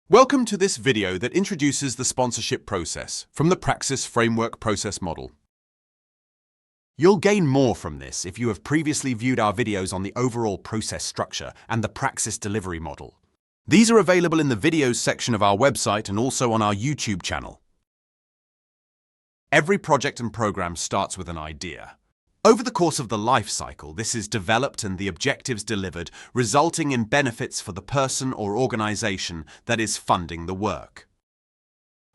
Welcome to this video that introduces the sponsorship process from the Praxis Framework Process Model. You'll gain more from this if you have previously viewed our videos on the overall process structure and the Praxis delivery model. These are available in the videos section of our website and also on our YouTube channel. Every project and program starts with an idea. Over the course of the life cycle, this is developed and the objectives delivered, resulting in benefits for the person or organization that is funding the work.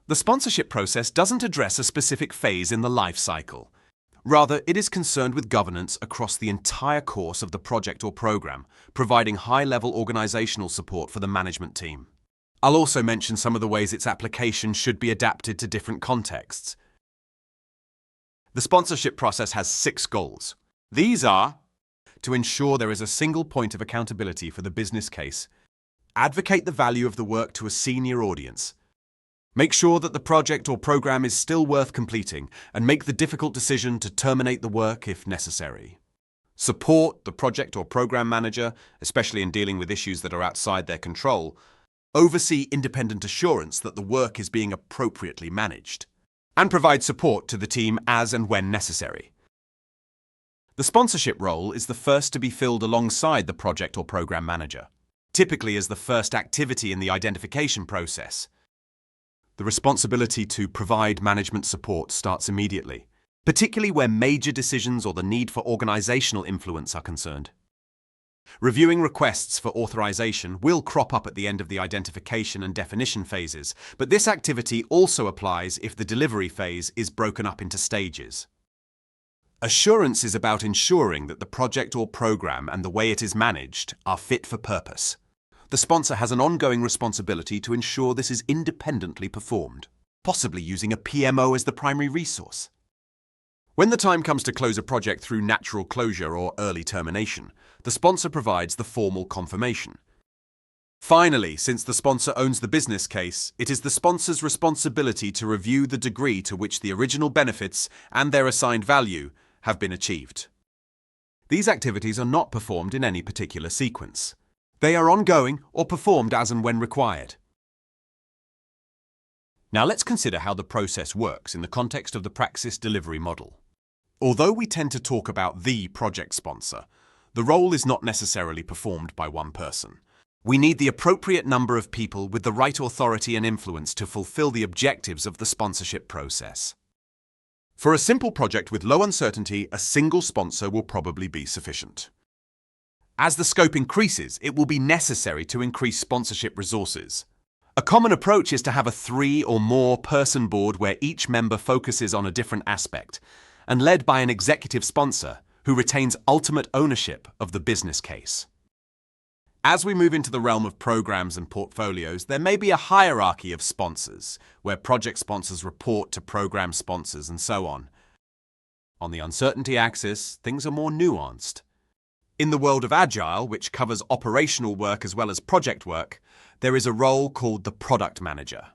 The sponsorship process doesn't address a specific phase in the life cycle. Rather, it is concerned with governance across the entire course of the project or program, providing high-level organizational support for the management team. I'll also mention some of the ways its application should be adapted to different contexts. The sponsorship process has 6 goals. These are to ensure there is a single point of accountability for the business case, advocate the value of the work to a senior audience, make sure that the project or program is still worth completing, and make the difficult decision to terminate the work if necessary. Support the project or program manager, especially in dealing with issues that are outside their control. Oversee independent assurance that the work is being appropriately managed, and provide support to the team as and when necessary. The sponsorship role is the first to be filled alongside the project or program manager, typically as the first activity in the identification process. The responsibility to provide management support starts immediately, particularly where major decisions or the need for organizational influence are concerned. Reviewing requests for authorization will crop up at the end of the identification and definition phases, but this activity also applies if the delivery phase is broken up into stages. Assurance is about ensuring that the project or program and the way it is managed are fit for purpose. The sponsor has an ongoing responsibility to ensure this is independently performed, possibly using a PMO as the primary resource. When the time comes to close a project through natural closure or early termination, the sponsor provides the formal confirmation. Finally, since the sponsor owns the business case, it is the sponsor's responsibility to review the degree to which the original benefits and their assigned value have been achieved. These activities are not performed in any particular sequence. They are ongoing or performed as and when required. Now let's consider how the process works in the context of the Praxis delivery model. Although we tend to talk about the project sponsor, the role is not necessarily performed by one person. We need the appropriate number of people with the right authority and influence to fulfill the objectives of the sponsorship process. For a simple project with low uncertainty, a single sponsor will probably be sufficient. As the scope increases, it will be necessary to increase sponsorship resources. A common approach is to have a 3 or more person board where each member focuses on a different aspect, and led by an executive sponsor who retains ultimate ownership of the business case. As we move into the realm of programs and portfolios, there may be a hierarchy of sponsors, where project sponsors report to program sponsors and so on. On the uncertainty axis, things are more nuanced. In the world of Agile, which covers operational work as well as project work, there is a role called the product manager.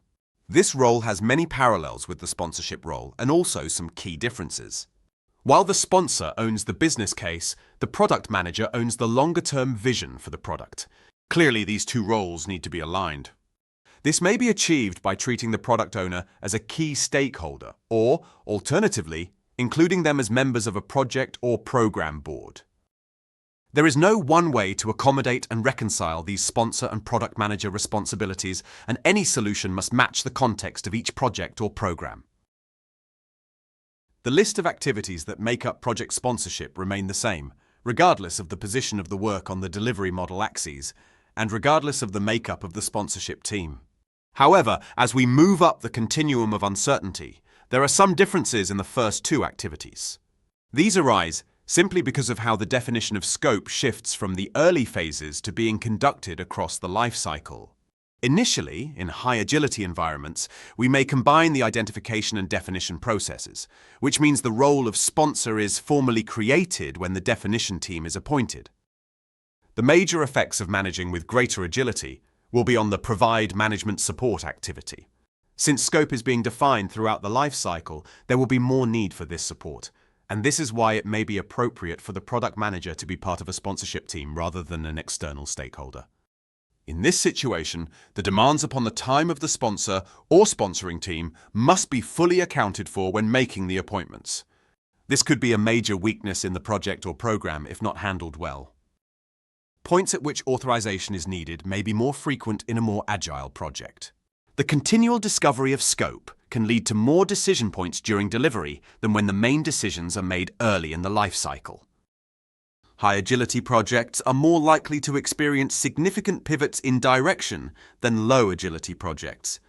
This role has many parallels with the sponsorship role and also some key differences. While the sponsor owns the business case, the product manager owns the longer-term vision for the product. Clearly, these two roles need to be aligned. This may be achieved by treating the product owner as a key stakeholder or, alternatively, including them as members of a project or program board. There is no one way to accommodate and reconcile these sponsor and product manager responsibilities, and any solution must match the context of each project or program. The list of activities that make up project sponsorship remain the same, regardless of the position of the work on the delivery model axes, and regardless of the makeup of the sponsorship team. However, as we move up the continuum of uncertainty, there are some differences in the first 2 activities. These arise simply because of how the definition of scope shifts from the early phases to being conducted across the life cycle. Initially, in high agility environments, we may combine the identification and definition processes, which means the role of sponsor is formally created when the definition team is appointed. The major effects of managing with greater agility will be on the provide management support activity. Since scope is being defined throughout the life cycle, there will be more need for this support. And this is why it may be appropriate for the product manager to be part of a sponsorship team rather than an external stakeholder. In this situation, the demands upon the time of the sponsor or sponsoring team must be fully accounted for when making the appointments. This could be a major weakness in the project or program if not handled well. Points at which authorization is needed may be more frequent in a more agile project. The continual discovery of scope can lead to more decision points during delivery than when the main decisions are made early in the life cycle. High agility projects are more likely to experience significant pivots in direction than low agility projects.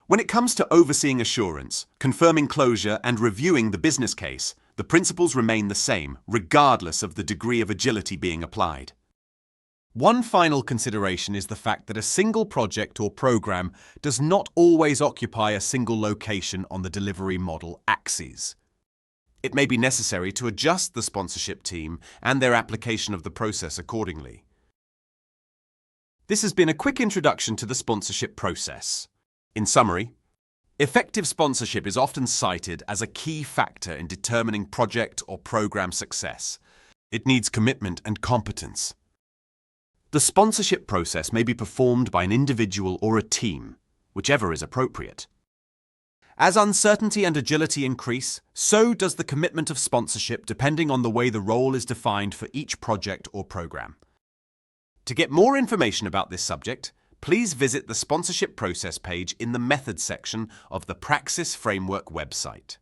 When it comes to overseeing assurance, confirming closure, and reviewing the business case, the principles remain the same, regardless of the degree of agility being applied. One final consideration is the fact that a single project or program does not always occupy a single location on the delivery model axis. It may be necessary to adjust the sponsorship team and their application of the process accordingly. This has been a quick introduction to the sponsorship process. In summary, effective sponsorship is often cited as a key factor in determining project or program success. It needs commitment and competence. The sponsorship process may be performed by an individual or a team, whichever is appropriate. As uncertainty and agility increase, so does the commitment of sponsorship depending on the way the role is defined for each project or program. To get more information about this subject, please visit the sponsorship process page in the Methods section of the Praxis Framework website.